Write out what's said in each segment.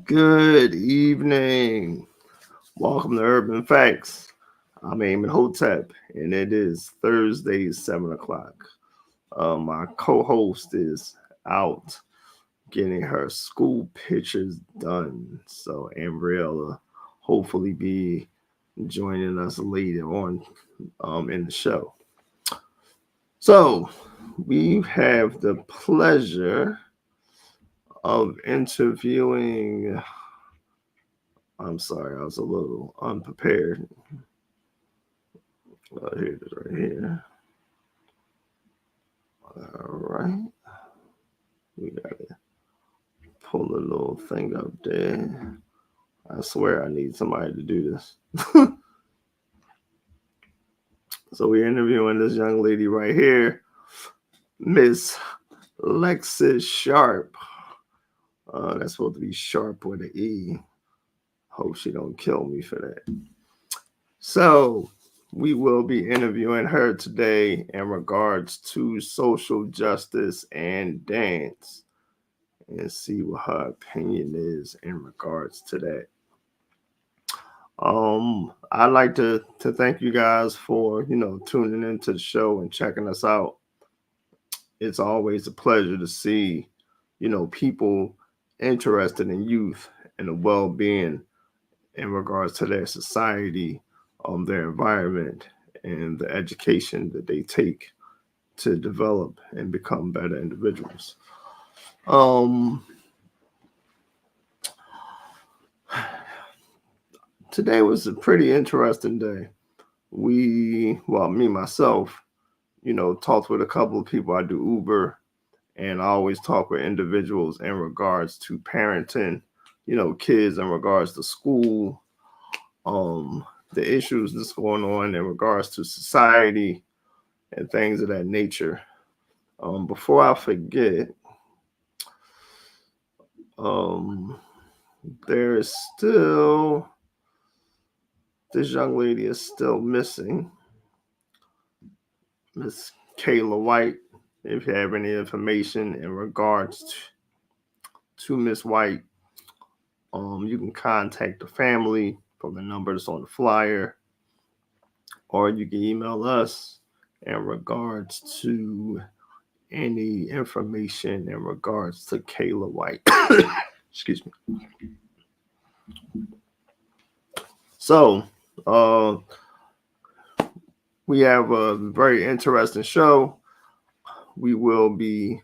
Good evening. Welcome to Urban Facts. I'm Eamon Hotep, and it is Thursday, 7 o'clock. My co host is out getting her school pictures done. So, Ambriella hopefully be joining us later on in the show. So, we have the pleasure of interviewing. I'm sorry, I was a little unprepared. Here it is right here. All right. We got to pull the little thing up there. I swear I need somebody to do this. So we're interviewing this young lady right here, Miss Lexus Sharp. That's supposed to be Sharp with an E. Hope she don't kill me for that. So we will be interviewing her today in regards to social justice and dance and see what her opinion is in regards to that. I'd like to thank you guys for, tuning into the show and checking us out. It's always a pleasure to see, people interested in youth and the well-being in regards to their society, their environment, and the education that they take to develop and become better individuals. Today was a pretty interesting day. Me myself, talked with a couple of people. I do Uber, and I always talk with individuals in regards to parenting, kids in regards to school, the issues that's going on in regards to society and things of that nature. Before I forget, there is still this young lady is still missing, Miss Kayla White. If you have any information in regards to Miss White, you can contact the family from the numbers on the flyer, or you can email us in regards to any information in regards to Kayla White. Excuse me. So, we have a very interesting show. We will be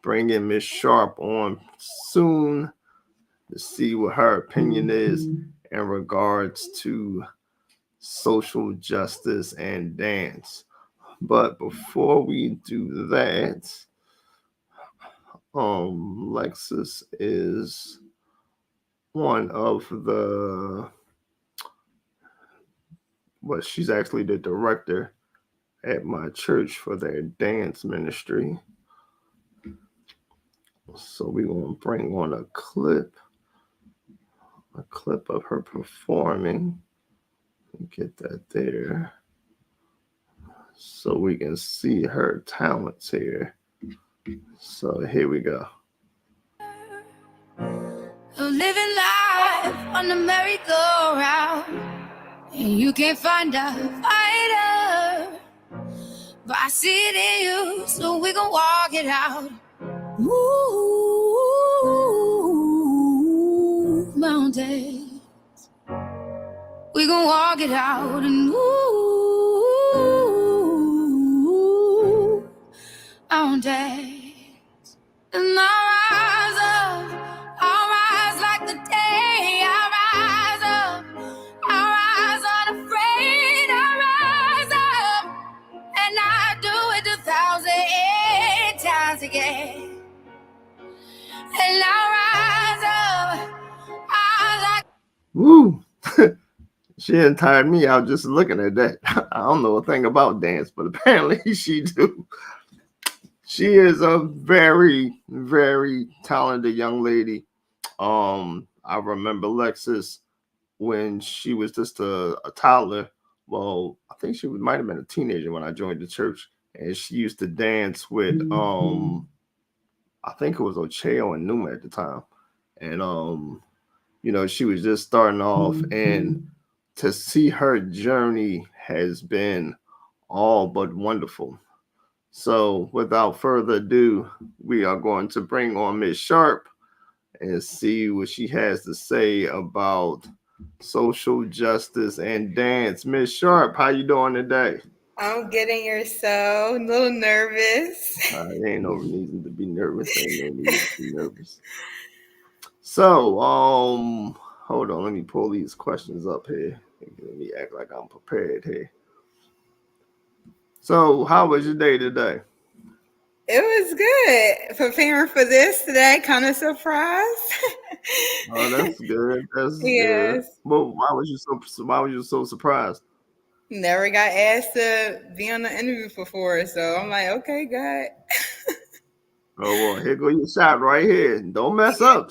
bringing Miss Sharp on soon to see what her opinion is in regards to social justice and dance. But before we do that, Lexus is one of she's actually the director at my church for their dance ministry. So we're going to bring on a clip of her performing. Get that there so we can see her talents here. So here we go. Living life on the merry-go-round, and you can't find a fighter, but I see it in you, so we gon' walk it out. Move mountains, we gon' walk it out and move mountains. And I'll rise like the day. I'll rise up, I'll rise unafraid. I'll rise up, and I'll do it 1,000 times again. And I'll rise up, I'll like. Woo! She done tired me out just looking at that. I don't know a thing about dance, but apparently she do. She is a very, very talented young lady. I remember Lexus when she was just a toddler. Well, I think she might have been a teenager when I joined the church, and she used to dance with I think it was Ocheo and Numa at the time, and She was just starting off, and to see her journey has been all but wonderful. So, without further ado, we are going to bring on Miss Sharp and see what she has to say about social justice and dance. Miss Sharp, how you doing today? I'm getting yourself a little nervous. There ain't no reason to be nervous. Ain't no need to be nervous. So, hold on. Let me pull these questions up here. Let me act like I'm prepared here. So, how was your day today? It was good. Preparing for this today, kind of surprised. Oh, that's good. That's good. Yes. Well, why was you so surprised? Never got asked to be on the interview before, so I'm like, okay, God. Oh well, here go your shot right here. Don't mess up.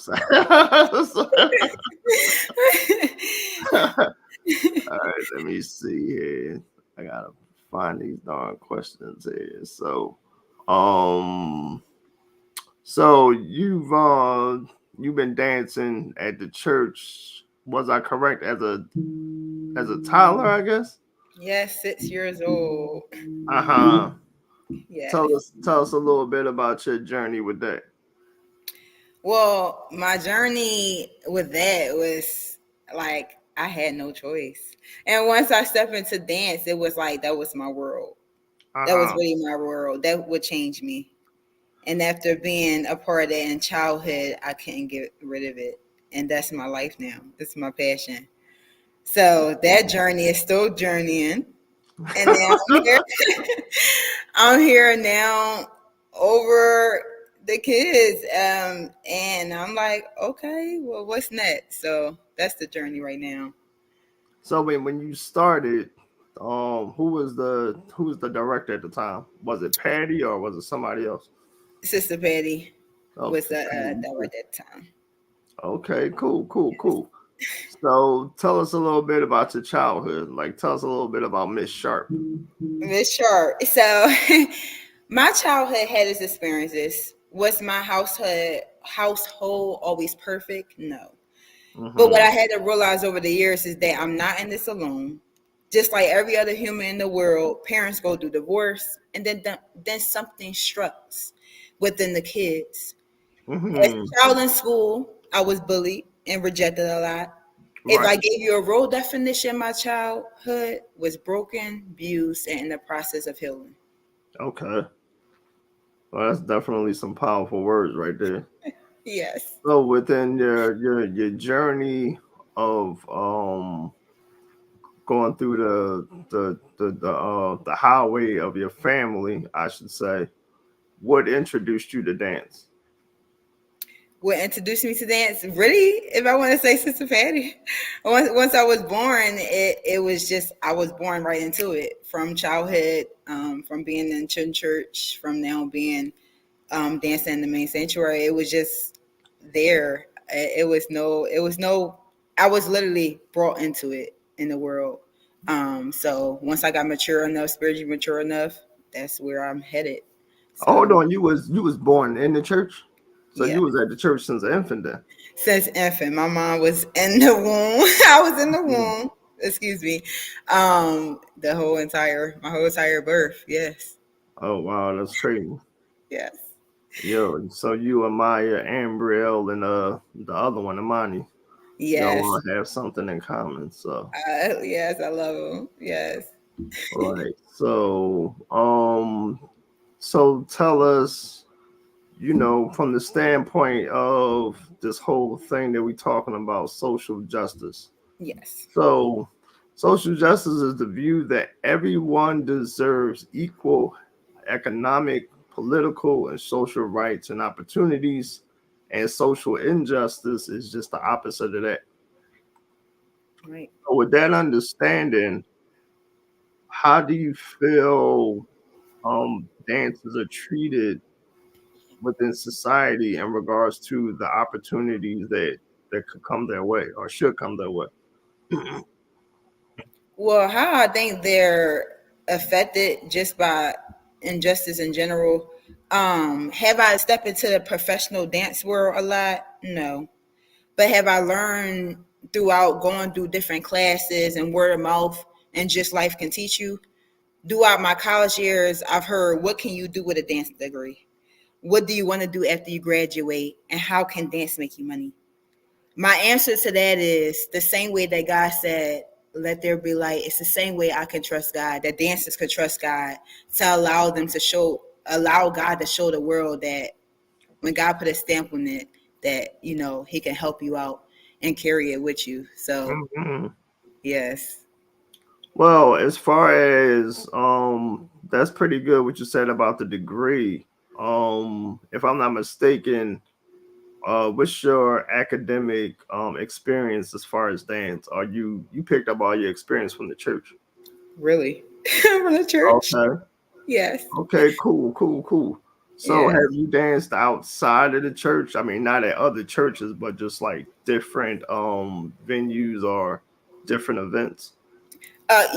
All right, let me see here. I gotta find these darn questions here. Um, so you've been dancing at the church. Was I correct as a toddler? I guess. Yes, 6 years old. Uh huh. Yes. Tell us a little bit about your journey with that. Well, my journey with that was like I had no choice. And once I stepped into dance, it was like that was my world. Uh That was huh. really my world. That would change me. And after being a part of that in childhood, I couldn't get rid of it. And that's my life now. It's my passion. So that journey is still journeying. And now I'm here. I'm here now over the kids. And I'm like, okay, well, what's next? So that's the journey right now. So when you started, who was the director at the time? Was it Patty or was it somebody else? Sister Patty was Okay, the cool, cool. director at the time. Okay, cool, cool, cool. So tell us a little bit about your childhood. Like, tell us a little bit about Miss Sharp. Miss Sharp. So my childhood had its experiences. Was my household always perfect? No. But what I Mm-hmm. had to realize over the years is that I'm not in this alone. Just like every other human in the world, parents go through divorce, and then something strikes within the kids. As Mm-hmm. a child in school, I was bullied and rejected a lot. If Right. I gave you a role definition, my childhood was broken, abused, and in the process of healing. Okay. Well, that's definitely some powerful words right there. Yes. So within your journey of going through the highway of your family, I should say, what introduced you to dance? What introduced me to dance, really, if I want to say Sister Patty. Once I was born, it was just I was born right into it from childhood, from being in church, from now being dancing in the main sanctuary. It was just there. It was no. I was literally brought into it in the world. So once I got mature enough, spiritually mature enough, that's where I'm headed. Hold So on, you was born in the church, so yeah, you was at the church since an infant then. since infant, my mom was in the womb. I was in the Mm. womb. Excuse me. My whole entire birth. Yes, Oh wow, that's crazy. yes, Yo, so you and Maya, Ambrielle, and the other one, Amani, y'all yes, all have something in common. So yes. I love them. Yes. right. So tell us, from the standpoint of this whole thing that we're talking about, social justice. Yes. So, social justice is the view that everyone deserves equal economic, political, and social rights and opportunities, and social injustice is just the opposite of that. Right. So with that understanding, how do you feel dances are treated within society in regards to the opportunities that could come their way or should come their way? Well, how I think they're affected just by injustice in general. Have I stepped into the professional dance world a lot? No. But have I learned throughout going through different classes and word of mouth and just life can teach you? Throughout my college years, I've heard, what can you do with a dance degree? What do you want to do after you graduate? And how can dance make you money? My answer to that is the same way that God said, let there be light. It's the same way I can trust God, that dancers could trust God to allow them to show, allow God to show the world that when God put a stamp on it, that, you know, he can help you out and carry it with you. So, Hmm. yes, Well, as far as that's pretty good what you said about the degree. If I'm not mistaken, what's your academic experience as far as dance? Are you picked up all your experience from the church? really. From the church? Okay. Yes. Okay, cool, cool, cool. So Yes. have you danced outside of the church? I mean, not at other churches, but just like different venues or different events.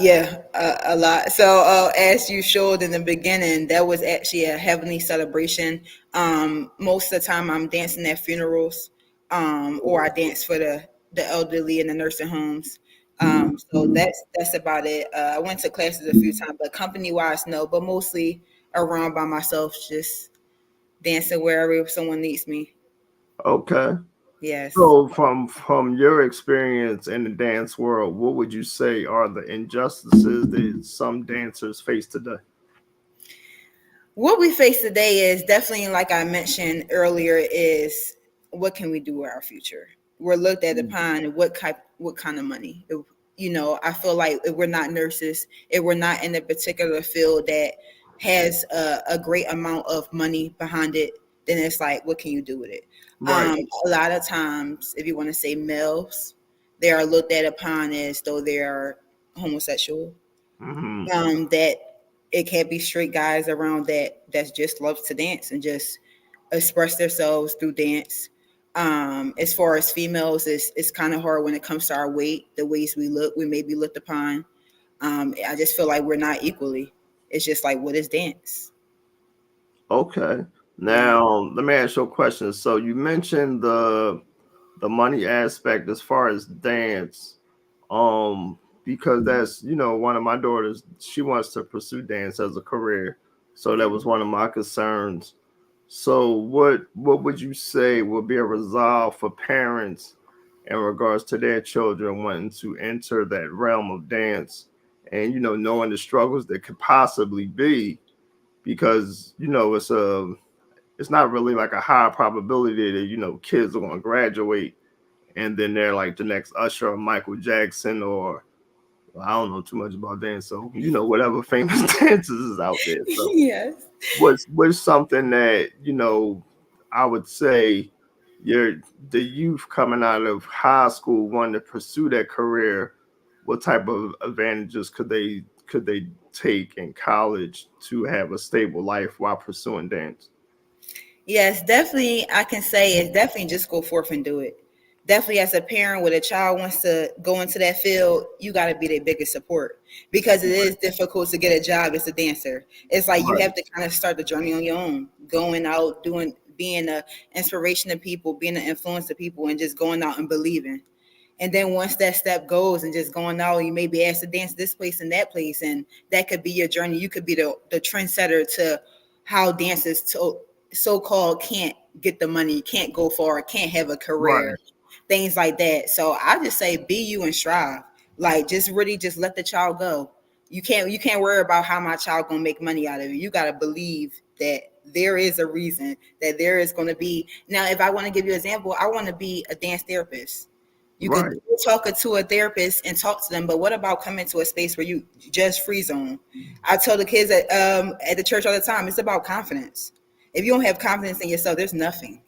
Yeah, a lot. So, as you showed in the beginning, that was actually a heavenly celebration. Most of the time, I'm dancing at funerals, or I dance for the elderly in the nursing homes. So that's about it. I went to classes a few times, but company wise, no. But mostly around by myself, just dancing wherever someone needs me. Okay. Yes. So from your experience in the dance world, what would you say are the injustices that some dancers face today? What we face today is definitely, like I mentioned earlier, is what can we do with our future? We're looked at upon what kind of money. You know, I feel like if we're not nurses, if we're not in a particular field that has a great amount of money behind it, then it's like, what can you do with it? Right. A lot of times, if you want to say males, they are looked at upon as though they are homosexual, Hmm. that it can't be straight guys around that just loves to dance and just express themselves through dance. As far as females, it's kind of hard when it comes to our weight, the ways we look, we may be looked upon. I just feel like we're not equally. It's just like, what is dance? Okay. Yeah. Now let me ask you a question. So you mentioned the money aspect as far as dance, um because that's one of my daughters, she wants to pursue dance as a career, so that was one of my concerns. So what would you say would be a resolve for parents in regards to their children wanting to enter that realm of dance, and knowing the struggles that could possibly be, because it's not really like a high probability that kids are going to graduate and then they're like the next Usher or Michael Jackson, or well, I don't know too much about dance, so whatever famous dancers is out there. So Yes. what's something that I would say your the youth coming out of high school wanting to pursue that career, what type of advantages could they take in college to have a stable life while pursuing dance? Yes, definitely. I can say is definitely just go forth and do it. Definitely, as a parent, with a child wants to go into that field, you got to be their biggest support because it is difficult to get a job as a dancer. It's like you Right, have to kind of start the journey on your own, going out, doing, being an inspiration to people, being an influence to people, and just going out and believing. And then once that step goes and just going out, you may be asked to dance this place and that place, and that could be your journey. You could be the trendsetter to how dancers so called can't get the money, can't go far, can't have a right, career, things like that. So I just say be you and strive. Like just really just let the child go. You can't worry about how my child gonna make money out of it. You gotta believe that there is a reason, that there is gonna be. Now, if I want to give you an example, I want to be a dance therapist. You could right, talk to a therapist and talk to them, but what about coming to a space where you just free zone? I tell the kids at the church all the time, it's about confidence. If you don't have confidence in yourself, there's nothing.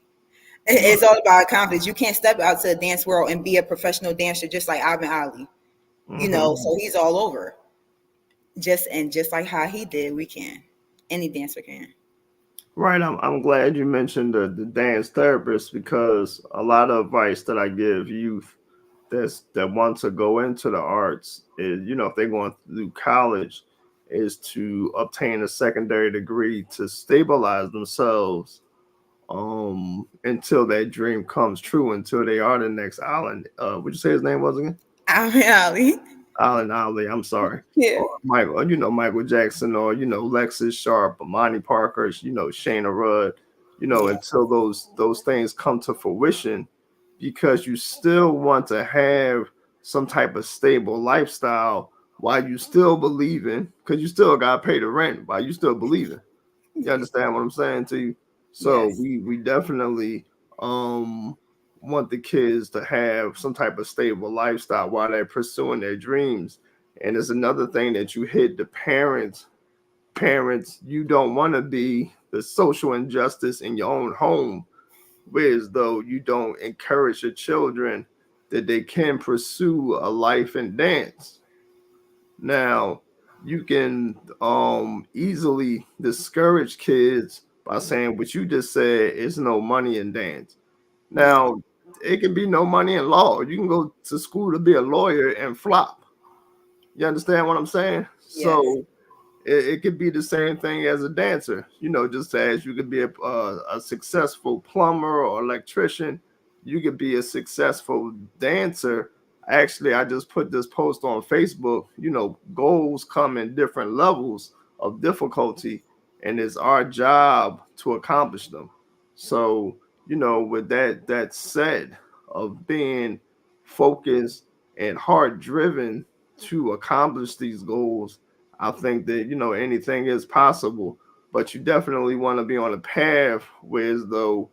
It's right. all about confidence. You can't step out to the dance world and be a professional dancer just like Ivan Ali. You know, Hmm. so he's all over. Just like how he did, we can. Any dancer can. Right. I'm glad you mentioned the dance therapist, because a lot of advice that I give youth that want to go into the arts is, if they're going through college, is to obtain a secondary degree to stabilize themselves until that dream comes true, until they are the next island. Would you say his name was again? Ali. Allen Ali, I'm sorry. Yeah. Or Michael, Michael Jackson, or Lexus Sharp, Amani Parker, Shayna Rudd, Yeah. until those things come to fruition, because you still want to have some type of stable lifestyle while you still believing, because you still got to pay the rent while you still believing. You understand what I'm saying to you? So Yes. we definitely um want the kids to have some type of stable lifestyle while they're pursuing their dreams. And it's another thing that you hit the parents, you don't want to be the social injustice in your own home, whereas though you don't encourage your children that they can pursue a life in dance. Now, you can easily discourage kids by saying what you just said is no money in dance. Yeah. Now, it can be no money in law. You can go to school to be a lawyer and flop. You understand what I'm saying? Yes. So it could be the same thing as a dancer. Just as you could be a successful plumber or electrician, you could be a successful dancer. Actually, I just put this post on Facebook. Goals come in different levels of difficulty, and it's our job to accomplish them. So, with that said, of being focused and hard driven to accomplish these goals, I think that anything is possible, but you definitely want to be on a path where as though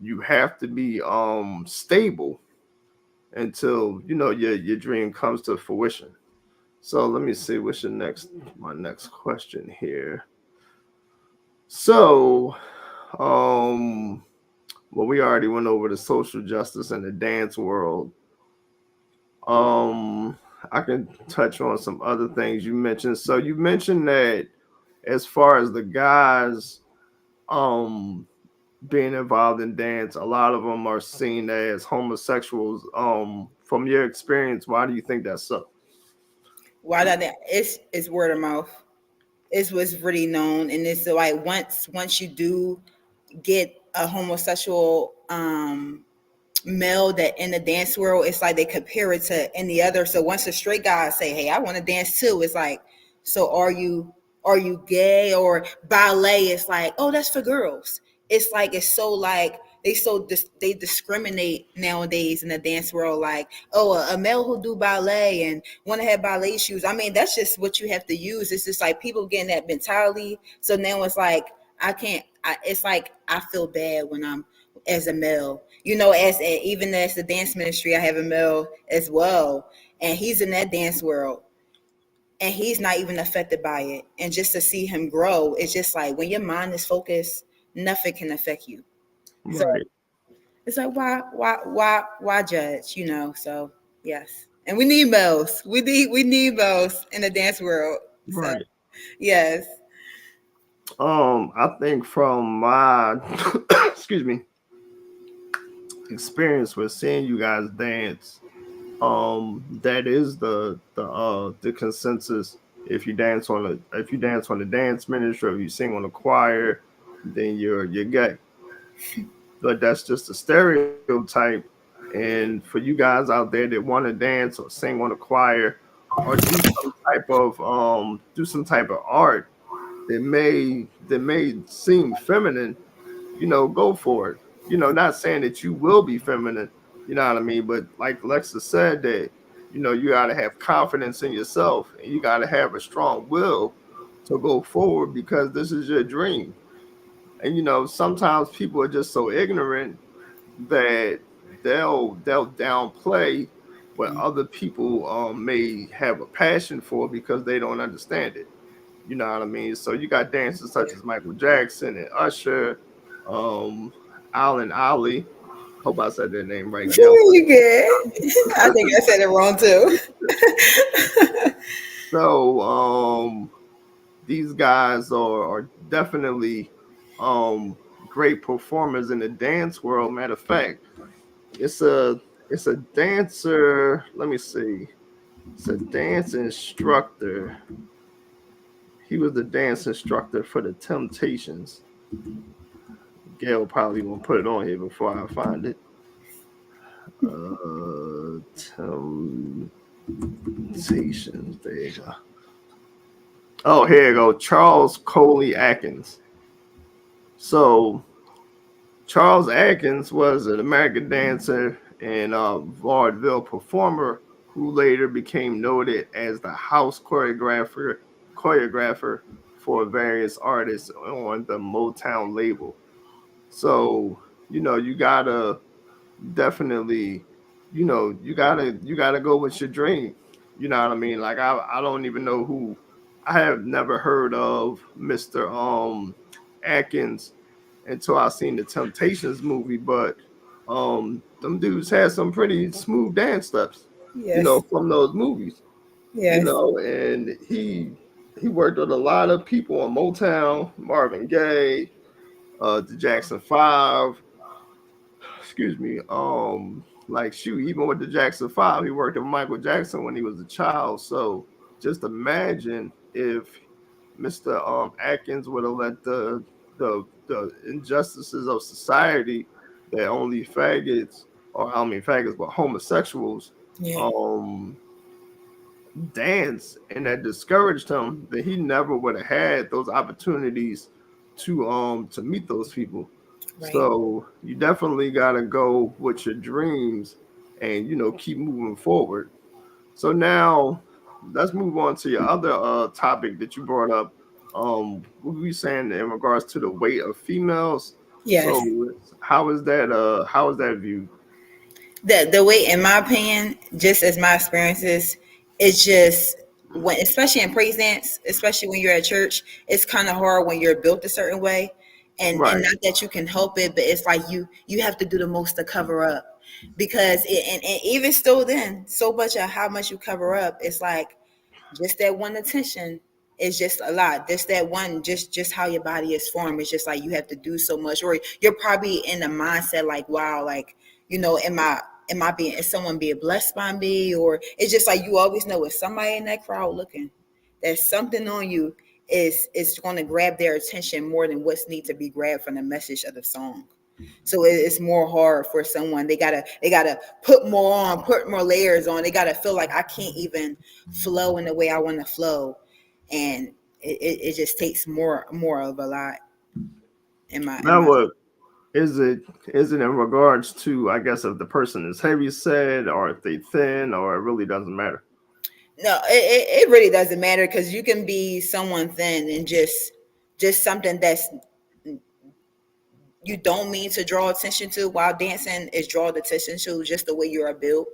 you have to be stable until your dream comes to fruition. So let me see what's my next question here. So well, we already went over the social justice and the dance world. Um I can touch on some other things you mentioned. So you mentioned that as far as the guys um being involved in dance, a lot of them are seen as homosexuals. From your experience, why do you think that's so? Why that? It's word of mouth. It's what's really known, and it's like once you do get a homosexual male that in the dance world, it's like they compare it to any other. So once a straight guy say, "Hey, I want to dance too," it's like, so are you gay or ballet? It's like, oh, that's for girls. It's like it's so like they discriminate nowadays in the dance world. Like, oh, a male who do ballet and want to have ballet shoes. I mean, that's just what you have to use. It's just like people getting that mentality. So now it's like I can't. It's like I feel bad when I'm as a male. Even as the dance ministry, I have a male as well, and he's in that dance world, and he's not even affected by it. And just to see him grow, it's just like when your mind is focused, nothing can affect you. So Right, it's like why judge? So yes, and we need males. We need males in the dance world. So right. yes, I think from my excuse me experience with seeing you guys dance, that is the consensus. If you dance on the dance ministry, or if you sing on the choir, then you're gay. But that's just a stereotype. And for you guys out there that want to dance or sing on a choir, or do some type of art that may seem feminine, go for it. Not saying that you will be feminine, you know what I mean? But like Lexa said, that you gotta have confidence in yourself, and you gotta have a strong will to go forward, because this is your dream. And sometimes people are just so ignorant that they'll downplay what other people may have a passion for, because they don't understand it. You know what I mean? So you got dancers such as Michael Jackson and Usher, um, Allen Ali. Hope I said their name right. Young. you good. I think I said it wrong too. So these guys are definitely great performers in the dance world. Matter of fact, it's a it's a dancer. Let me see. It's a dance instructor. He was the dance instructor for the Temptations. Gail probably gonna put it on here before I find it. Temptations. There you go. Oh, here you go. Charles Coley Atkins. So Charles Atkins was an American dancer and vaudeville performer who later became noted as the house choreographer for various artists on the Motown label. So, you gotta definitely, you gotta go with your dream. You know what I mean? Like I don't even know who. I have never heard of Mr. Atkins until I seen the Temptations movie, but them dudes had some pretty smooth dance steps, Yes. from those movies, Yes. and he worked with a lot of people on Motown, Marvin Gaye, the Jackson 5, excuse me, like shoot, even with the Jackson 5, he worked with Michael Jackson when he was a child. So just imagine if Mr. Atkins would have let the injustices of society that only faggots, or I mean faggots, but homosexuals, Yeah. um dance, and that discouraged him, that he never would have had those opportunities to meet those people. Right. So you definitely gotta go with your dreams and keep moving forward. So now let's move on to your other topic that you brought up. What were you saying in regards to the weight of females? Yes. So how is that viewed? The way, in my opinion, just as my experiences, it's just when, especially in praise dance, especially when you're at church, it's kind of hard when you're built a certain way, and Right. not that you can help it, but it's like you have to do the most to cover up, because and even still, then so much of how much you cover up, it's like just that one attention is just a lot. Just that one, just how your body is formed. It's just like you have to do so much, or you're probably in a mindset like, wow, like, am I being, is someone being blessed by me? Or it's just like you always know if somebody in that crowd looking, there's something on you is going to grab their attention more than what's need to be grabbed from the message of the song. So it's more hard for someone. They gotta put more on, put more layers on. They gotta feel like I can't even flow in the way I want to flow, and it just takes more of a lot in Now my. what is it in regards to, I guess, if the person is heavy set or if they thin, or it really doesn't matter? No, it really doesn't matter, because you can be someone thin and just something that's you don't mean to draw attention to, while dancing is draw the attention to just the way you're built.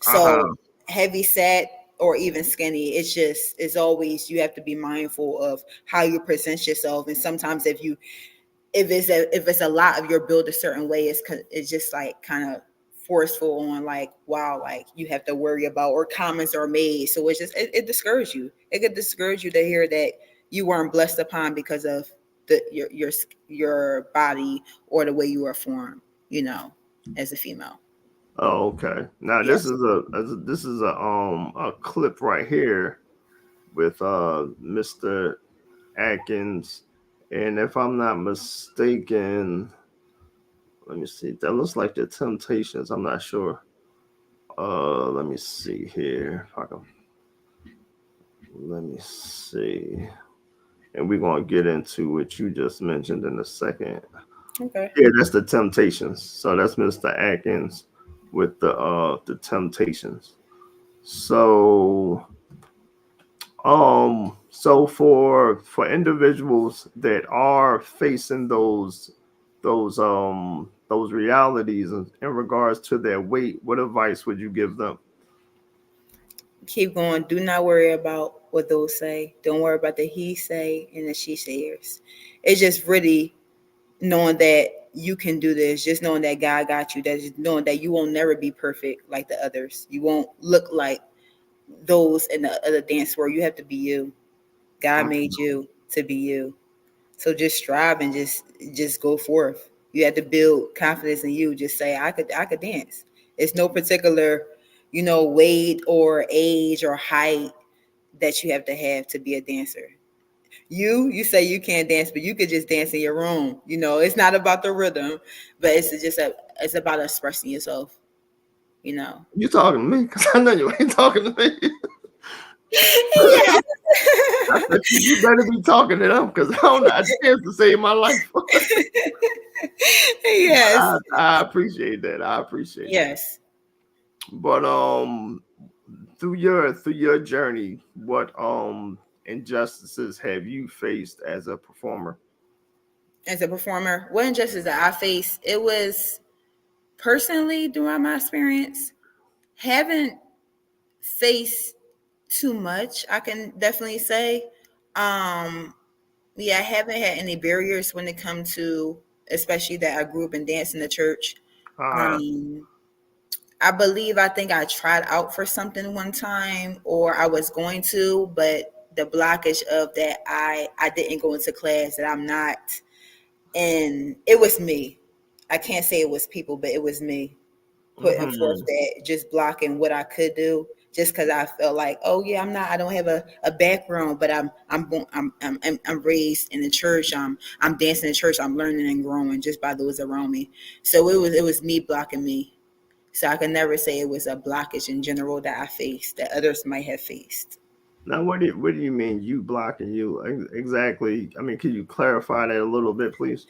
So Uh-huh. heavy set or even skinny, it's always, you have to be mindful of how you present yourself. And sometimes if it's a lot of your build a certain way, it's just like kind of forceful on, like, wow, like you have to worry about, or comments are made, so it's just it discourages you. It could discourage you to hear that you weren't blessed upon because of your body or the way you are formed, as a female. Oh, okay. Now this Yes. is a clip right here with Mr. Atkins, and if I'm not mistaken, let me see. That looks like the Temptations. I'm not sure. Let me see here. If I can, let me see. And we're gonna get into what you just mentioned in a second. Okay. Yeah, that's the Temptations. So that's Mr. Atkins with the Temptations. So so for individuals that are facing those realities in regards to their weight, what advice would you give them? Keep going. Do not worry about what those say. Don't worry about the he say and the she sayers. It's just really knowing that you can do this, just knowing that God got you, that just knowing that you won't never be perfect like the others. You won't look like those in the other dance world. You have to be you. God Mm. made you to be you. So just strive and just go forth. You have to build confidence in you. Just say, I could dance. It's no particular, weight or age or height that you have to be a dancer. You say you can't dance, but you could just dance in your room. It's not about the rhythm, but it's about expressing yourself. You know. You talking to me? Because I know you ain't talking to me. Yes. I said, you better be talking to them because I don't know a chance to save my life. Yes. I appreciate that. I appreciate that. Yes. But through your journey, what injustices have you faced as a performer? As a performer, what injustice that I faced, it was personally throughout my experience, haven't faced too much, I can definitely say. Um, yeah, I haven't had any barriers when it comes to, especially that I grew up in dance in the church. Uh, Um, I think I tried out for something one time, or I was going to, but the blockage of that, I didn't go into class, that I'm not, and it was me. I can't say it was people, but it was me putting forth mhm. that, just blocking what I could do, just because I felt like, oh yeah, I don't have a background, but I'm raised in the church. I'm dancing in church. I'm learning and growing just by those around me. So it was me blocking me. So I can never say it was a blockage in general that I faced that others might have faced. Now, what do you mean you blocking you exactly? I mean, can you clarify that a little bit, please?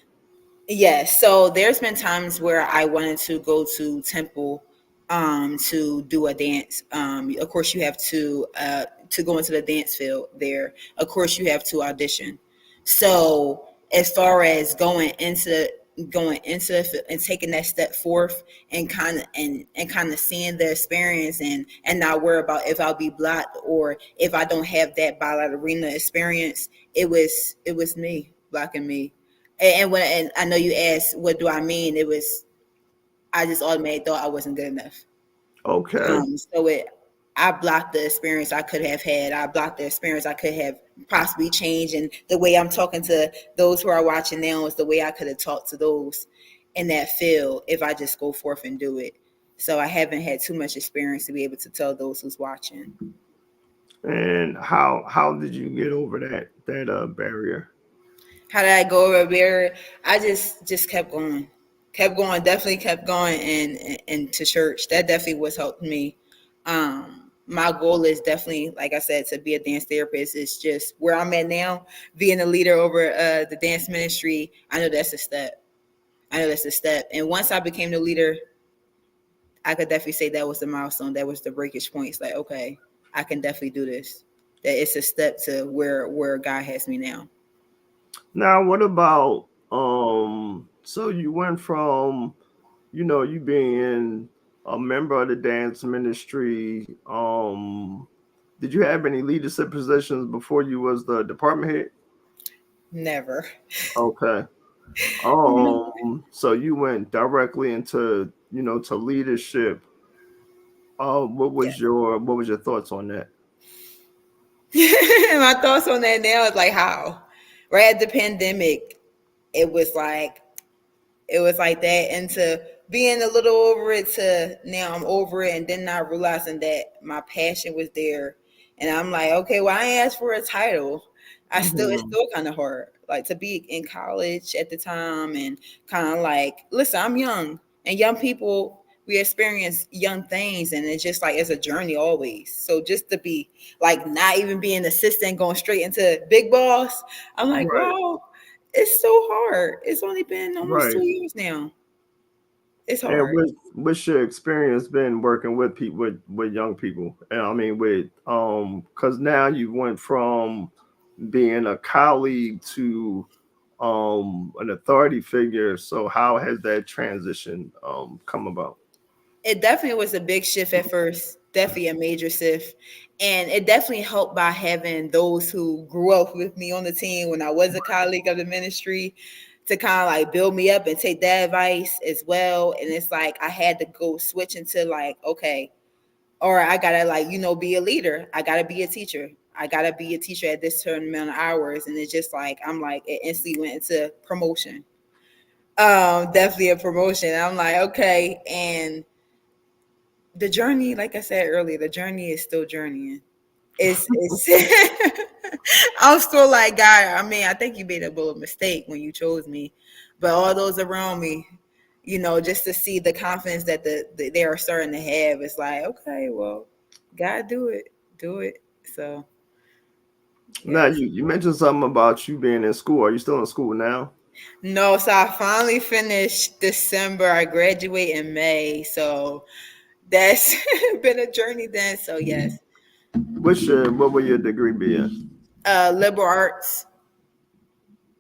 Yes. So there's been times where I wanted to go to temple to do a dance. Of course you have to go into the dance field there. Of course you have to audition. So as far as going into and taking that step forth and kind of seeing the experience and not worry about if I'll be blocked or if I don't have that ballerina experience, it was me blocking me. And I know you asked, what do I mean? It was, I just automatically thought I wasn't good enough. Okay. So I blocked the experience I could have had. I blocked the experience I could have possibly changed. And the way I'm talking to those who are watching now is the way I could have talked to those in that field if I just go forth and do it. So I haven't had too much experience to be able to tell those who's watching. And how did you get over that barrier? How did I go over a barrier? I just kept going, definitely kept going, and to church. That definitely was helping me. My goal is definitely, like I said, to be a dance therapist. It's just where I'm at now, being a leader over the dance ministry. I know that's a step. I know that's a step. And once I became the leader, I could definitely say that was the milestone. That was the breakage point. It's like, okay, I can definitely do this. That it's a step to where God has me now. Now, what about so you went from you being a member of the dance ministry. Did you have any leadership positions before you was the department head? Never. Okay. So you went directly into, to leadership. What was your thoughts on that? My thoughts on that now is like how, right at the pandemic, it was like that, into being a little over it to now I'm over it, and then not realizing that my passion was there, and I'm like, okay, well I ain't asked for a title. It's Mhm. still kind of hard, like to be in college at the time, and kind of like, listen, I'm young, and young people, we experience young things, and it's just like it's a journey always. So just to be like not even being assistant, going straight into big boss, I'm like, Right, wow, it's so hard. It's only been almost right. 2 years now. It's And hard. what's your experience been working with people with young people? And I mean, with because now you went from being a colleague to an authority figure. So how has that transition come about? It definitely was a big shift at first, definitely a major shift. And it definitely helped by having those who grew up with me on the team when I was a colleague of the ministry to kind of like build me up and take that advice as well. And it's like I had to go switch into like, okay, or I gotta like, be a leader. I gotta be a teacher. I gotta be a teacher at this certain amount of hours. And it's just like I'm like it instantly went into promotion. Definitely a promotion. I'm like, okay. And the journey, like I said earlier, the journey is still journeying. It's I'm still like, God, I mean, I think you made a little mistake when you chose me. But all those around me, just to see the confidence that they are starting to have, it's like, okay, well, God, do it. Do it. So, Now yes. you mentioned something about you being in school. Are you still in school now? No, so I finally finished December. I graduate in May. So that's been a journey then. So, yes. What will your degree be in? Liberal arts.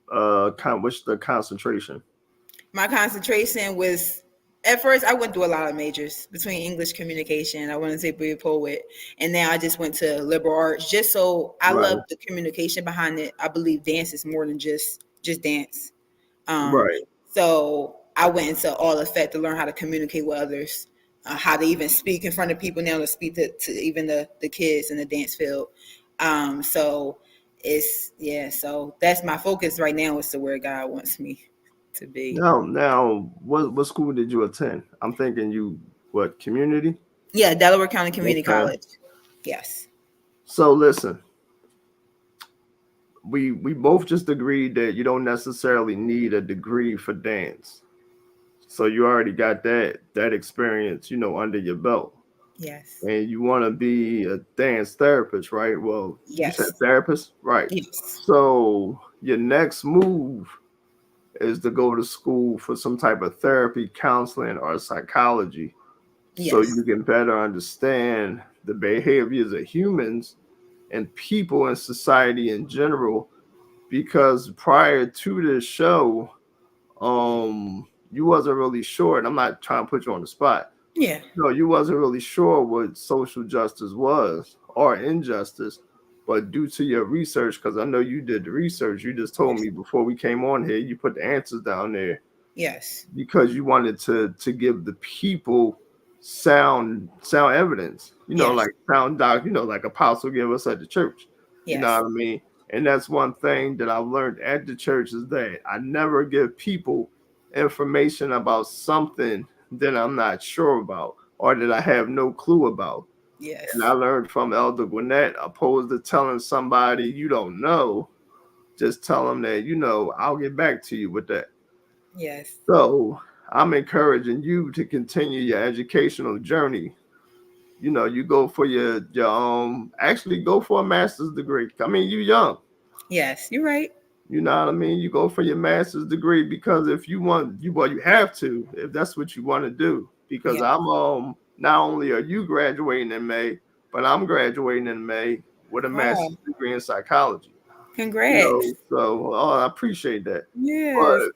What's the concentration? My concentration was, at first I went through a lot of majors between English communication. I wanted to be a poet, and now I just went to liberal arts just so I love Right, the communication behind it. I believe dance is more than just dance. Um, right. so I went into all effect to learn how to communicate with others, how to even speak in front of people now, to speak to even the kids in the dance field. So it's, yeah. So that's my focus right now, is to where God wants me to be. Now, what school did you attend? I'm thinking you what community? Yeah, Delaware County Community Okay. College. Yes. So listen, we both just agreed that you don't necessarily need a degree for dance. So you already got that experience, under your belt. Yes. And you want to be a dance therapist, right? Well, you said Yes. therapist, right? Yes. So your next move is to go to school for some type of therapy, counseling, or psychology, so Yes. you can better understand the behaviors of humans and people in society in general. Because prior to this show, you wasn't really sure, and I'm not trying to put you on the spot. Yeah. No, you wasn't really sure what social justice was or injustice, but due to your research, because I know you did the research, you just told Yes. me before we came on here, you put the answers down there Yes. because you wanted to give the people sound evidence, Yes. like sound doc, like apostle give us at the church. You know Yes. what I mean? And that's one thing that I've learned at the church is that I never give people information about something that I'm not sure about or that I have no clue about. And I Yes. learned from Elder Gwinnett, opposed to telling somebody you don't know, just tell them that, I'll get back to you with that. Yes. So I'm encouraging you to continue your educational journey. You go for your actually go for a master's degree. I mean, you young. Yes. You're right. You know what I mean? You go for your master's degree because if you want you well, you have to, if that's what you want to do. Because Yeah. I'm not only are you graduating in May, but I'm graduating in May with a Wow. master's degree in psychology. Congrats. So I appreciate that. Yes. But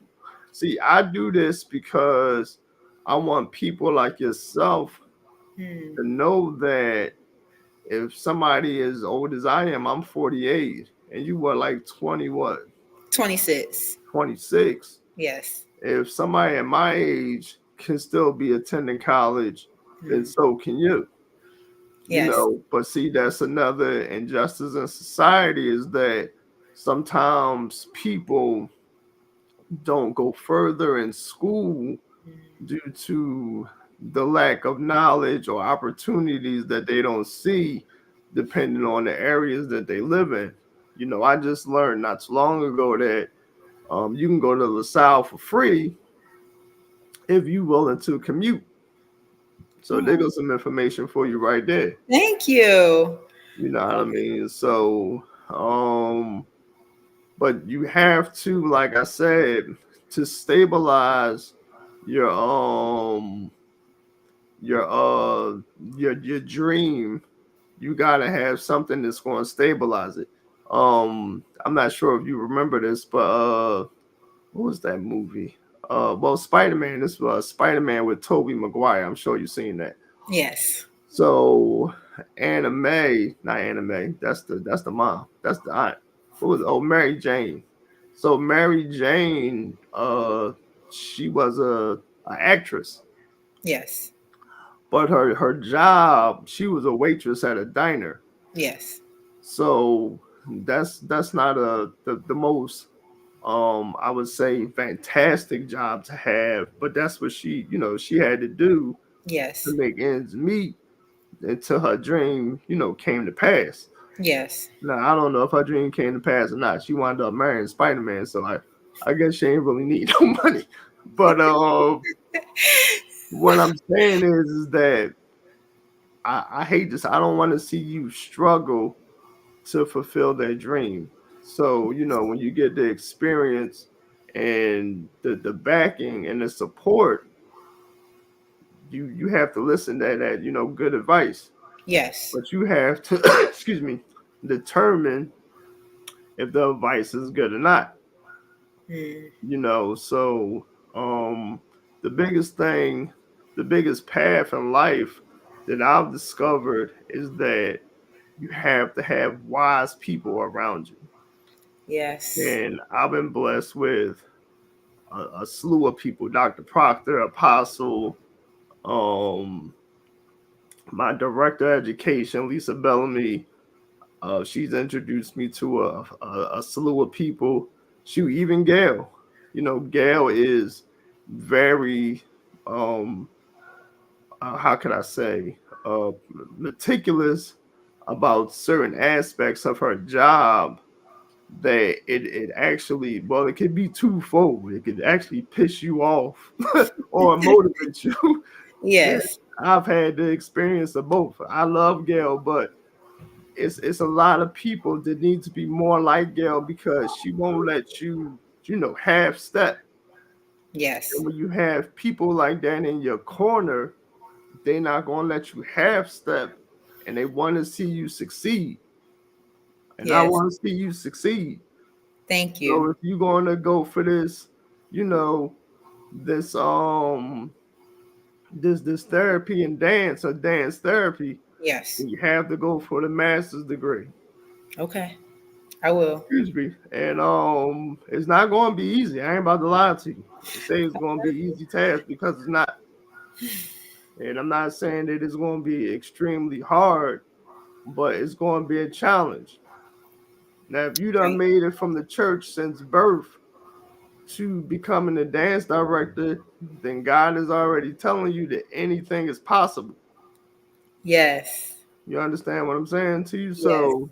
see, I do this because I want people like yourself Hmm. to know that if somebody as old as I am, I'm 48, and you were like 20, what, 26. 26. Yes. If somebody at my age can still be attending college, then Hmm. so can you. Yes. But see, that's another injustice in society is that sometimes people don't go further in school due to the lack of knowledge or opportunities that they don't see depending on the areas that they live in. I just learned not too long ago that you can go to LaSalle for free if you're willing to commute. So there Oh, goes some information for you right there. thank you. You know what I mean? So, but you have to, like I said, to stabilize your your uh your dream, you gotta have something that's going to stabilize it. I'm not sure if you remember this, but what was that movie? Well, Spider-Man. This was Spider-Man with Tobey Maguire. I'm sure you've seen that. Yes. So not anime. That's the mom. That's the aunt. What was it? Oh, Mary Jane. So Mary Jane, she was a actress, Yes. but her job, she was a waitress at a diner. Yes. So that's not the most I would say fantastic job to have, but that's what she had to do to Yes. make ends meet until her dream came to pass. Yes. Now I don't know if her dream came to pass or not. She wound up marrying Spider-Man, so I guess she ain't really need no money. But what I'm saying is that I hate this. I don't want to see you struggle to fulfill that dream. So, when you get the experience and the backing and the support, you have to listen to that, good advice. Yes. But you have to excuse me, determine if the advice is good or not. Mm. So the biggest thing, the biggest path in life that I've discovered is that you have to have wise people around you. Yes. And I've been blessed with a slew of people: Dr. Proctor, Apostle, um, my director of education, Lisa Bellamy. She's introduced me to a slew of people. Shoot, even Gail. Gail is very, um, how can I say, meticulous about certain aspects of her job that it actually, well, it could be twofold. It could actually piss you off or motivate you. And Yes. I've had the experience of both. I love Gail, but it's a lot of people that need to be more like Gail because she won't let you, half step. Yes. And when you have people like that in your corner, they're not gonna let you half step, and they want to see you succeed. And I Yes. want to see you succeed. Thank So you. if you're gonna go for this, you know, this this therapy and dance or dance therapy, Yes. then you have to go for the master's degree. Okay. I will. Excuse me. And it's not gonna be easy. I ain't about to lie to you and say it's gonna be easy task because it's not. And I'm not saying that it's gonna be extremely hard, but it's gonna be a challenge. Now if you done Right. made it from the church since birth to becoming a dance director, then God is already telling you that anything is possible. Yes. You understand what I'm saying to you? Yes. So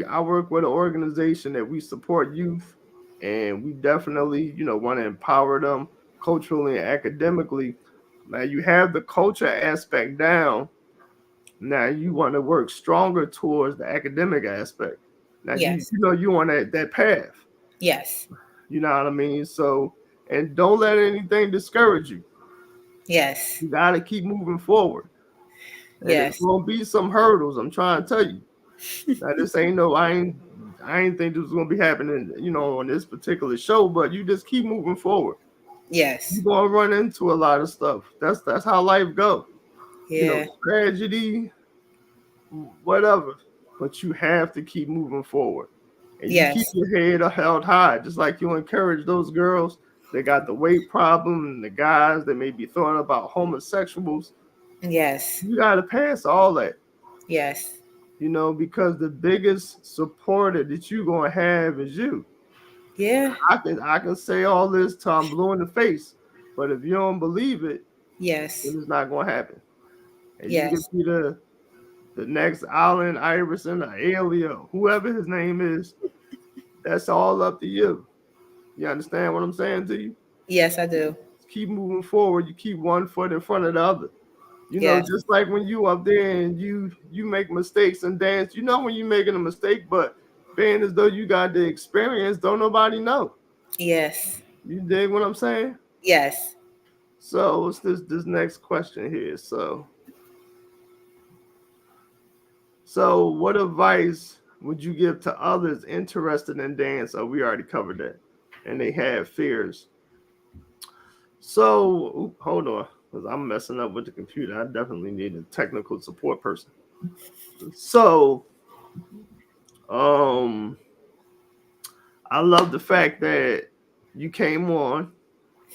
I work with an organization that we support youth, and we definitely, want to empower them culturally and academically. Now you have the culture aspect down. Now you want to work stronger towards the academic aspect. Now Yes. you on that path. Yes. You know what I mean? So, and don't let anything discourage you. Yes. You got to keep moving forward. And there's Yes. gonna be some hurdles. I'm trying to tell you. Now this ain't no. I ain't think this was gonna be happening. On this particular show. But you just keep moving forward. You're Yes. gonna run into a lot of stuff. That's how life go. Yeah. Tragedy, whatever. But you have to keep moving forward, and you keep Yes. your head held high, just like you encourage those girls that got the weight problem and the guys that may be throwing about homosexuals. Yes. You gotta pass all that. Yes. Because the biggest supporter that you gonna have is you. Yeah. I can say all this till I'm blue in the face, but if you don't believe it, then Yes. it's not gonna happen. And you can Yes. be the next Allen Iverson or Alia, whoever his name is. That's all up to you. You understand what I'm saying to you? Yes, I do. Keep moving forward. You keep one foot in front of the other. Yes. Just like when you up there and you make mistakes and dance, when you're making a mistake, but being as though you got the experience, don't nobody know. Yes. You dig what I'm saying? Yes. So it's this next question here. So what advice would you give to others interested in dance? Oh, we already covered that. And they have fears. So hold on, because I'm messing up with the computer. I definitely need a technical support person. So um I love the fact that you came on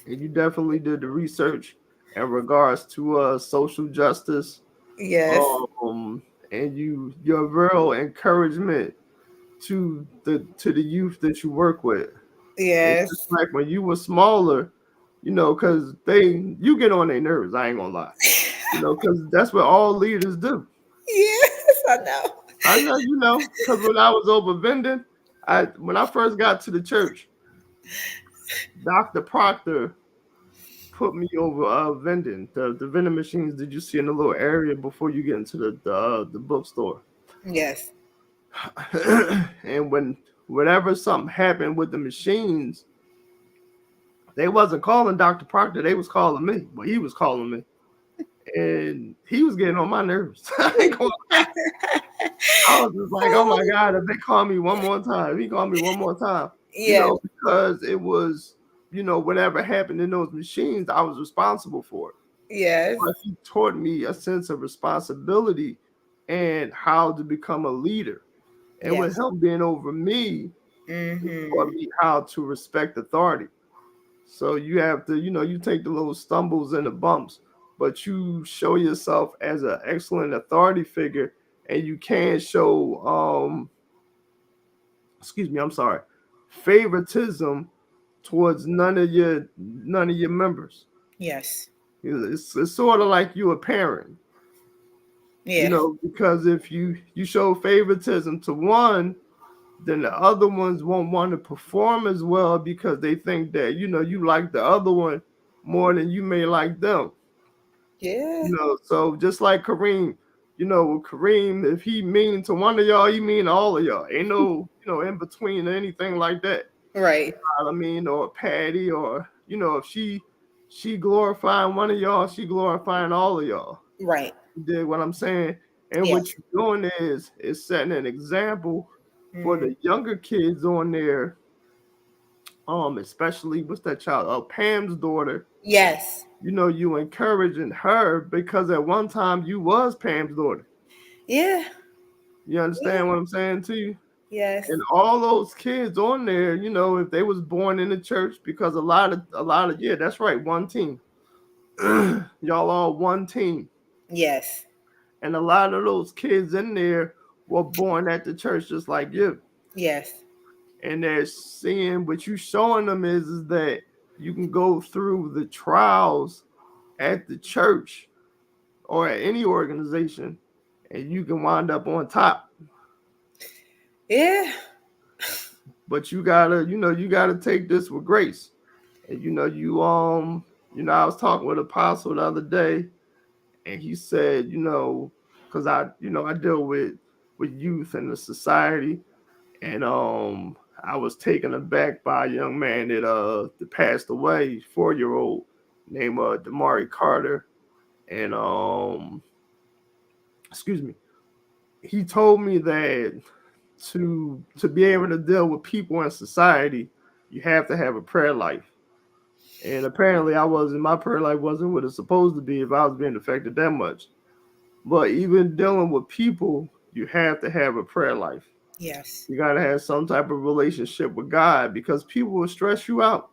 and you definitely did the research in regards to social justice. Yes. Um, and your real encouragement to the youth that you work with. And just Yes. like when you were smaller, because you get on their nerves. I ain't gonna lie, because that's what all leaders do. Yes, I know. I know, because when I was over vending, when I first got to the church, Dr. Proctor put me over vending the vending machines that you see in the little area before you get into the bookstore. Yes. And whenever something happened with the machines, they wasn't calling Dr. Proctor, they was calling me. Well, he was calling me. And he was getting on my nerves. I ain't gonna lie. I was just like, oh my God, if they call me one more time, he called me one more time, Yes. because it was, whatever happened in those machines, I was responsible for it. Yes. But he taught me a sense of responsibility and how to become a leader. And with Yes. him being over me, he taught Mm-hmm. me how to respect authority. So you have to, you take the little stumbles and the bumps, but you show yourself as an excellent authority figure, and you can show, excuse me, I'm sorry, favoritism towards none of your members. Yes. It's sort of like you a parent, Yeah. because if you show favoritism to one, then the other ones won't want to perform as well because they think that you like the other one more than you may like them. Yeah. So just like Kareem, with Kareem, if he mean to one of y'all, he mean to all of y'all. Ain't no in between or anything like that. You Right. know what I mean? Or Patty, or if she glorifying one of y'all, she glorifying all of y'all. Right. You dig what I'm saying? And what Yes. you're doing is setting an example for Mm. the younger kids on there, especially what's that child? Pam's daughter. Yes. You encouraging her because at one time you was Pam's daughter. Yeah. You Yeah. understand what I'm saying to you? Yes. And all those kids on there, if they was born in the church, because a lot of yeah, that's right, one team. Y'all all one team. Yes. And a lot of those kids in there were born at the church just like you. Yes. And they're seeing what you showing them is that you can go through the trials at the church or at any organization and you can wind up on top. Yeah. But you gotta take this with grace. And I was talking with Apostle the other day, and he said, because I deal with youth and the society, and I was taken aback by a young man that passed away, 4-year old named Damari Carter, and excuse me, he told me that to be able to deal with people in society, you have to have a prayer life. And apparently, my prayer life wasn't what it's supposed to be if I was being affected that much. But even dealing with people, you have to have a prayer life. Yes. You gotta have some type of relationship with God because people will stress you out.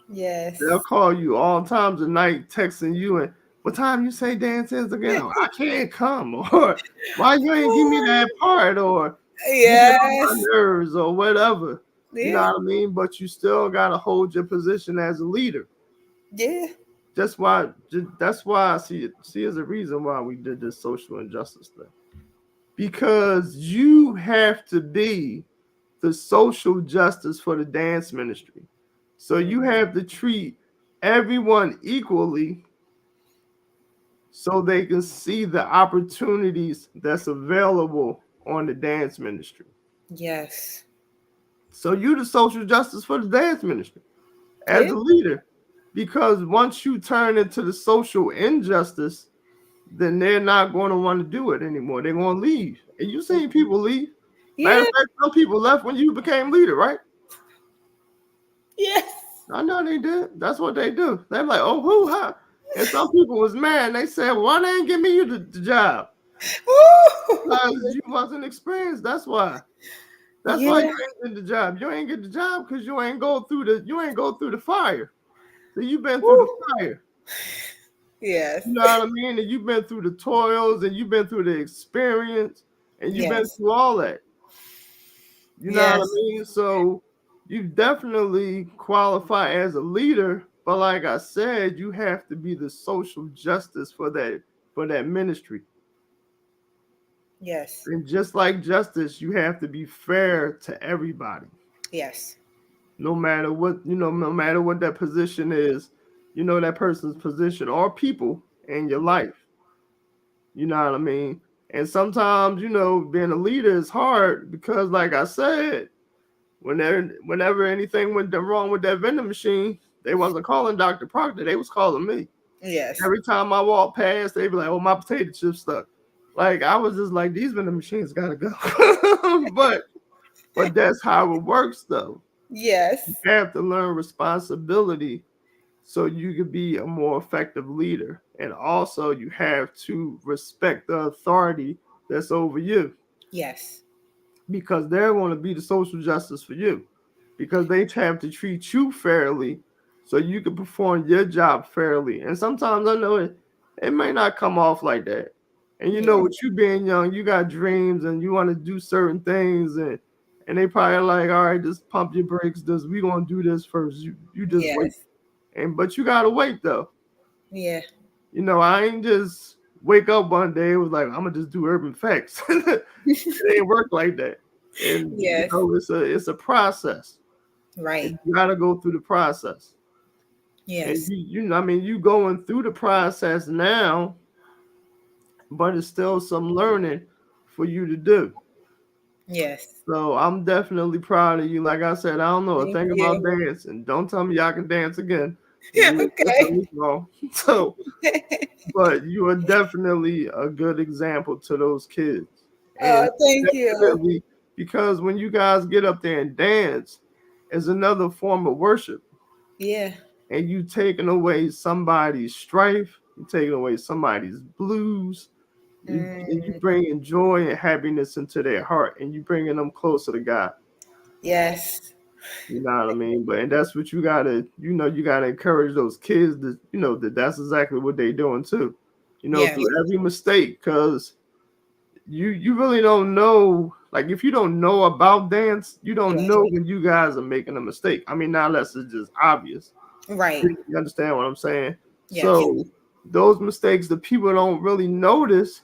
Yes. They'll call you all times of night, texting you, and what time you say dance is again? Oh, I can't come, or why you ain't give me that part, or you get on my Yes. nerves, or whatever. You know Yeah. what I mean? But you still gotta hold your position as a leader. Yeah. That's why I see as a reason why we did this social injustice thing. Because you have to be the social justice for the dance ministry. So you have to treat everyone equally so they can see the opportunities that's available on the dance ministry. Yes. So you the social justice for the dance ministry as Yeah. a leader. Because once you turn into the social injustice, then they're not going to want to do it anymore. They're going to leave. And you seen people leave. Matter of Yeah. fact, some people left when you became leader, right? Yes. I know they did. That's what they do. They're like, oh, who, huh? And some people was mad. And they said, well, why they ain't give me you the job? Woo! Because you wasn't experienced. That's why. That's why you Yeah. ain't get the job. You ain't get the job because you ain't go through the fire. So you've been through the Woo! fire. Yes. You know what I mean? And you've been through the toils and you've been through the experience and you've been Yes. through all that. You know what I Yes. mean? So you definitely qualify as a leader, but like I said, you have to be the social justice for that ministry. Yes. And just like justice, you have to be fair to everybody, Yes. no matter what, no matter what that position is, that person's position or people in your life. You know what I mean? And sometimes, being a leader is hard because, like I said, whenever anything went wrong with that vending machine, they wasn't calling Dr. Proctor, they was calling me. Yes. Every time I walk past, they be like, "Oh, my potato chip stuck." Like I was just like, these vending machines gotta go. but that's how it works, though. You Yes. have to learn responsibility so you can be a more effective leader, and also you have to respect the authority that's over you, Yes. because they're going to be the social justice for you, because they have to treat you fairly so you can perform your job fairly. And sometimes I know it may not come off like that. And Yeah. with you being young, you got dreams and you want to do certain things, and they probably like, all right, just pump your brakes. This we gonna do this first. You just wait. Yes. And but you gotta wait though. Yeah. I ain't just wake up one day. It was like I'm gonna just do urban facts. It ain't work like that. And Yes. it's a process, and Right. you gotta go through the process. And Yes. I mean, you going through the process now, but it's still some learning for you to do. Yes. So I'm definitely proud of you. Like I said, I don't know a Thank thing about you. dance, and don't tell me y'all can dance again. Yeah. You Okay. me wrong. So, but you are definitely a good example to those kids, and Thank you. definitely because when you guys get up there and dance, is another form of worship, Yeah. and you taking away somebody's strife, you taking away somebody's blues, and you Mm, bringing joy and happiness into their heart, and you bringing them closer to God. yes. You know what I mean? But and that's what you gotta, you gotta encourage those kids that that's exactly what they doing too. Yeah. Through every mistake, because you really don't know. Like if you don't know about dance, you don't Yeah. know when you guys are making a mistake. I mean, not unless it's just obvious. Right. You understand what I'm saying? Yes. So those mistakes, the people don't really notice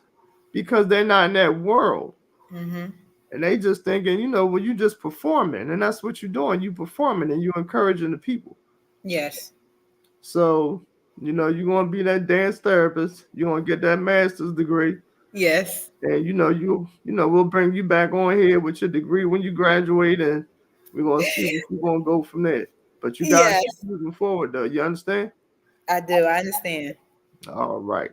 because they're not in that world. Mm-hmm. And they just thinking, well, you just performing, and that's what you're doing. You performing, and you encouraging the people. Yes. So, you're gonna be that dance therapist. You're gonna get that master's degree, Yes. and we'll bring you back on here with your degree when you graduate, and we're gonna see what you're gonna go from there. But you gotta keep Yes. moving forward, though. You understand? I do. I understand. All right.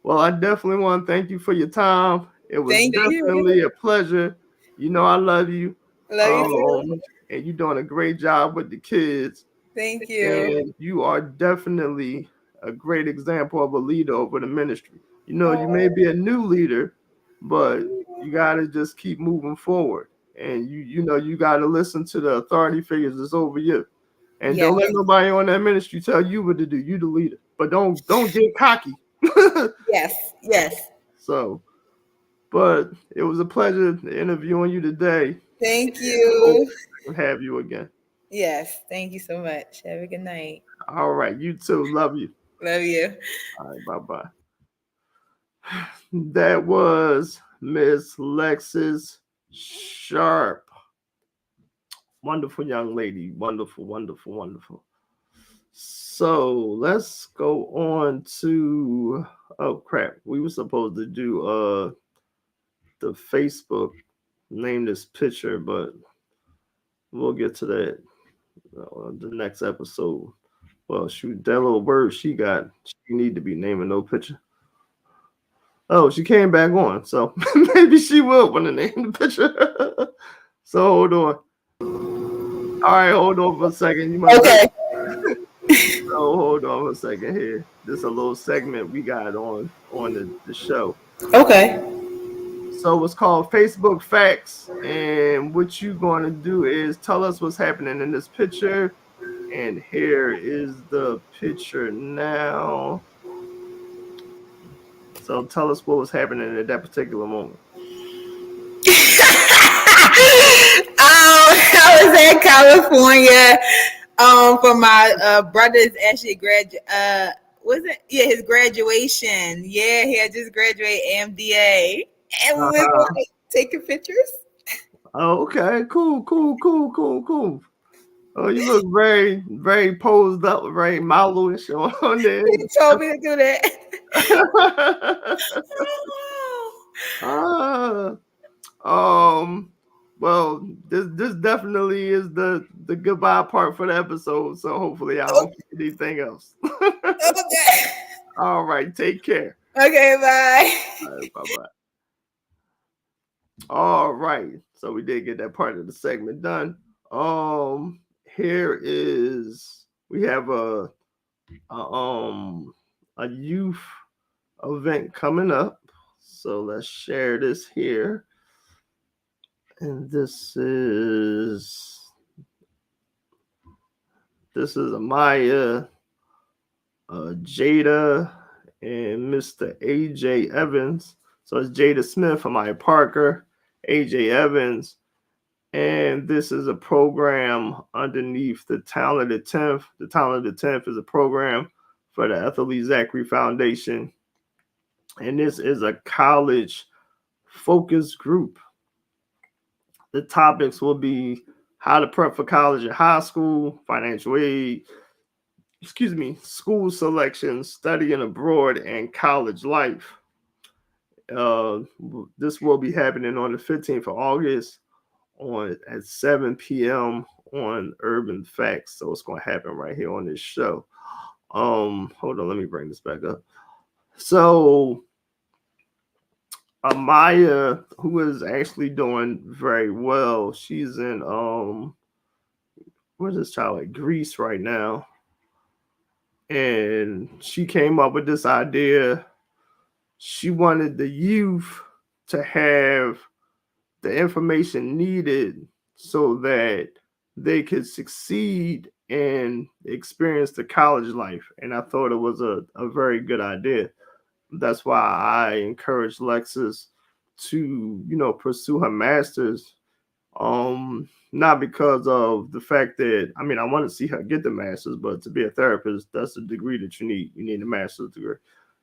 Well, I definitely want to thank you for your time. It was Thank you. definitely a pleasure. I love you. Love you too. And you're doing a great job with the kids. Thank you. And you are definitely a great example of a leader over the ministry. You may Oh, be a new leader, but you got to just keep moving forward. And you got to listen to the authority figures that's over you. And yes. don't let nobody on that ministry tell you what to do. You the leader. But don't get cocky. Yes. Yes. So, but it was a pleasure interviewing you today. Thank I hope you. I can have you again. Yes. Thank you so much. Have a good night. All right, you too. Love you. Love you. All right, bye bye. That was Miss Lexus Sharp. Wonderful young lady. Wonderful, wonderful, wonderful. So let's go on to, oh crap. We were supposed to do the Facebook name this picture, but we'll get to that the next episode. Well, shoot, that little bird she got, she need to be naming no picture. Oh, she came back on, so maybe she will want to name the picture. So hold on. All right, hold on for a second. You might Okay. so hold on for a second here. This is a little segment we got on the show. Okay. So it's called Facebook Facts, and what you're going to do is tell us what's happening in this picture. And here is the picture now. So tell us what was happening at that particular moment. I was at California for my brother's actually was it? Yeah, his graduation. Yeah, he had just graduated MDA. And we were Uh-huh. like taking pictures. Oh, okay. Cool, cool, cool, cool, cool. Oh, you look very, very posed up, very mallowish on there. He told me to do that. Ah, um, well, this definitely is the goodbye part for the episode. So hopefully I don't forget anything else. Okay. All right, take care. Okay, bye. All right, bye bye. All right, so we did get that part of the segment done. Here is we have a a youth event coming up. So let's share this here. And this is Amaya, Jada, and Mr. AJ Evans. So it's Jada Smith, Amaya Parker, AJ Evans, and this is a program underneath the Talented 10th. The Talented 10th is a program for the Ethel Lee Zachary Foundation, and this is a college focus group. The topics will be how to prep for college and high school, financial aid, school selection, studying abroad, and college life. Uh, this will be happening on the 15th of August on at 7 p.m. on Urban Facts. So it's going to happen right here on this show. Hold on, let me bring this back up. So Amaya, who is actually doing very well, she's in where's this child at? Greece right now. And she came up with this idea. She wanted the youth to have the information needed so that they could succeed and experience the college life. And I thought it was a very good idea. That's why I encourage Lexus to, pursue her master's. Not because of the fact that I want to see her get the master's, but to be a therapist, that's the degree that you need. You need a master's degree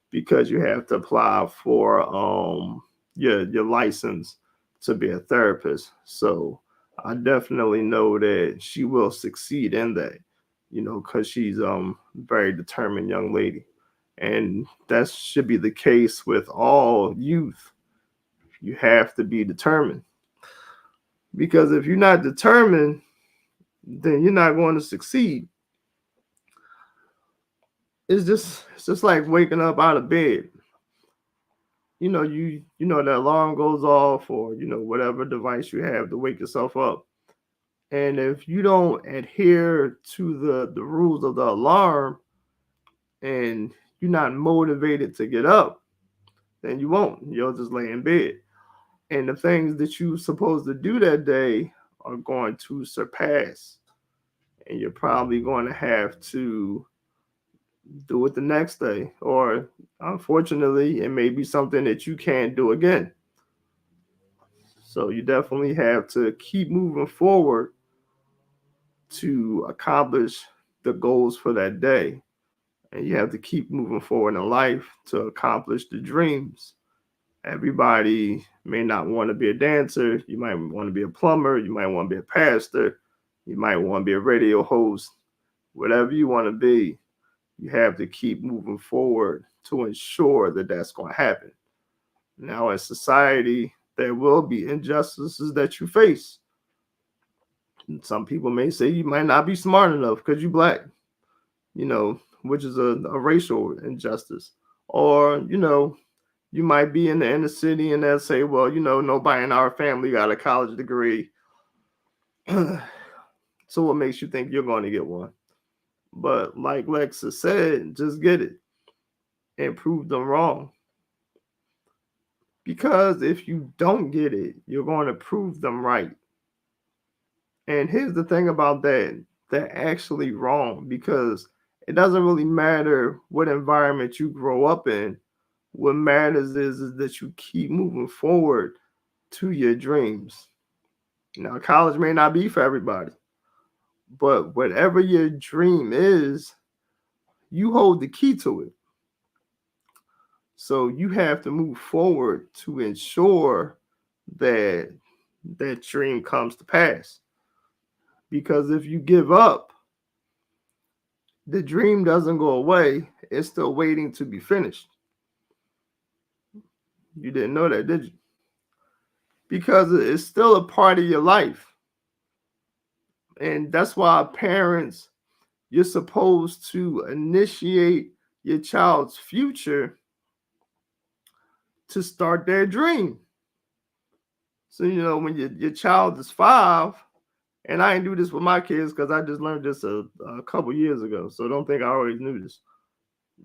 because you have to apply for your license to be a therapist. So I definitely know that she will succeed in that, because she's very determined young lady. And that should be the case with all youth. You have to be determined. Because if you're not determined, then you're not going to succeed. It's just like waking up out of bed. The alarm goes off or whatever device you have to wake yourself up. And if you don't adhere to the rules of the alarm and you're not motivated to get up, then you won't. You'll just lay in bed. And the things that you're supposed to do that day are going to surpass. And you're probably going to have to do it the next day. Or unfortunately, it may be something that you can't do again. So you definitely have to keep moving forward to accomplish the goals for that day. And you have to keep moving forward in life to accomplish the dreams. Everybody may not want to be a dancer. You might want to be a plumber. You might want to be a pastor. You might want to be a radio host. Whatever you want to be, you have to keep moving forward to ensure that that's going to happen. Now, in society, there will be injustices that you face. Some people may say you might not be smart enough because you're black, which is a racial injustice. Or, you might be in the inner city and they'll say, well, nobody in our family got a college degree. So what makes you think you're going to get one? But like Lexus said, just get it and prove them wrong. Because if you don't get it, you're going to prove them right. And here's the thing about that. They're actually wrong because it doesn't really matter what environment you grow up in. What matters is that you keep moving forward to your dreams. Now, college may not be for everybody, but whatever your dream is, you hold the key to it. So you have to move forward to ensure that that dream comes to pass. Because if you give up, the dream doesn't go away. It's still waiting to be finished. You didn't know that, did you? Because it's still a part of your life. And that's why parents, you're supposed to initiate your child's future to start their dream. So, when your child is 5, and I ain't do this with my kids because I just learned this a couple years ago. So don't think I always knew this.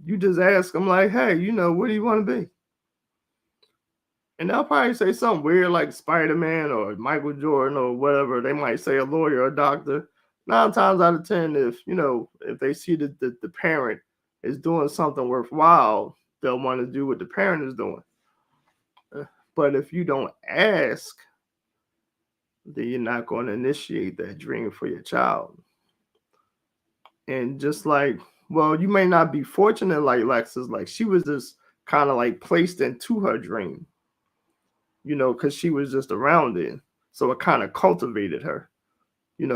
You just ask them like, hey, what do you want to be? And they'll probably say something weird like Spider-Man or Michael Jordan or whatever. They might say a lawyer or a doctor. 9 times out of 10, if they see that the parent is doing something worthwhile, they'll want to do what the parent is doing. But if you don't ask, then you're not going to initiate that dream for your child. And just like, well, you may not be fortunate like Lexus, like she was just kind of like placed into her dream, because she was just around it. So it kind of cultivated her.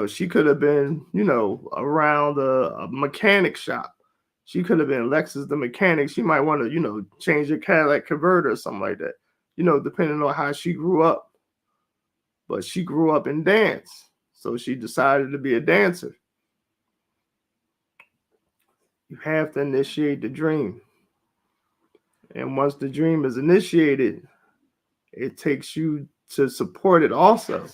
She could have been, around a mechanic shop. She could have been Lexus the mechanic. She might want to, change a Cadillac converter or something like that, depending on how she grew up. But she grew up in dance. So she decided to be a dancer. You have to initiate the dream. And once the dream is initiated, it takes you to support it also.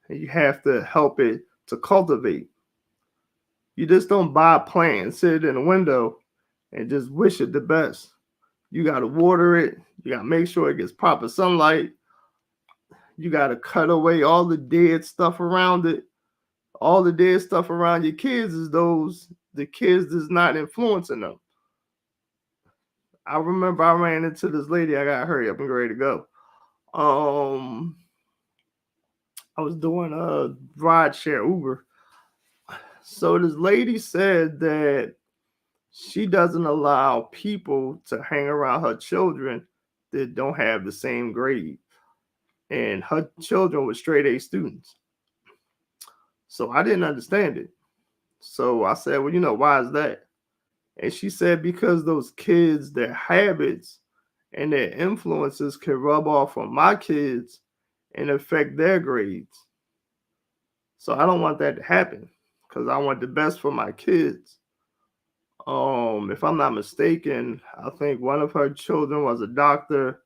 And you have to help it to cultivate. You just don't buy a plant and sit it in a window and just wish it the best. You got to water it. You got to make sure it gets proper sunlight. You got to cut away all the dead stuff around it. All the dead stuff around your kids is the kids is not influencing them. I remember I ran into this lady. I got to hurry up and get ready to go. I was doing a ride share Uber. So this lady said that she doesn't allow people to hang around her children that don't have the same grade. And her children were straight A students. So I didn't understand it. So I said, well, why is that? And she said, because those kids, their habits and their influences can rub off on my kids and affect their grades. So I don't want that to happen because I want the best for my kids. If I'm not mistaken, I think one of her children was a doctor.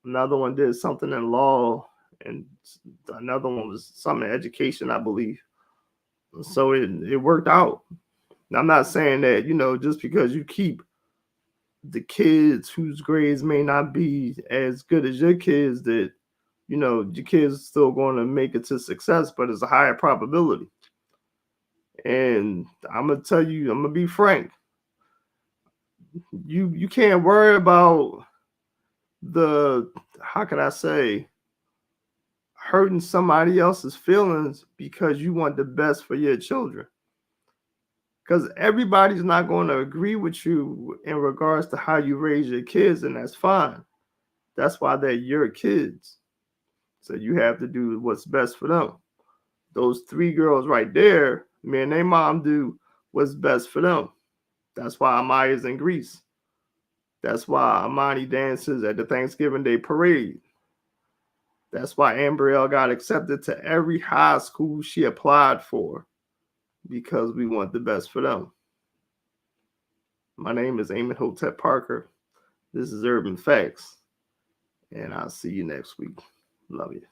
Another one did something in law, and another one was something in education, I believe. So it worked out. Now, I'm not saying that, just because you keep the kids whose grades may not be as good as your kids, that, your kids are still going to make it to success, but it's a higher probability. And I'm going to tell you, I'm going to be frank. You can't worry about how can I say, hurting somebody else's feelings because you want the best for your children. Because everybody's not going to agree with you in regards to how you raise your kids, and that's fine. That's why they're your kids. So you have to do what's best for them. Those 3 girls right there, me and their mom do what's best for them. That's why Amaya's in Greece. That's why Amani dances at the Thanksgiving Day parade. That's why Ambrielle got accepted to every high school she applied for, because we want the best for them. My name is Eamon Hotep Parker. This is Urban Facts, and I'll see you next week. Love you.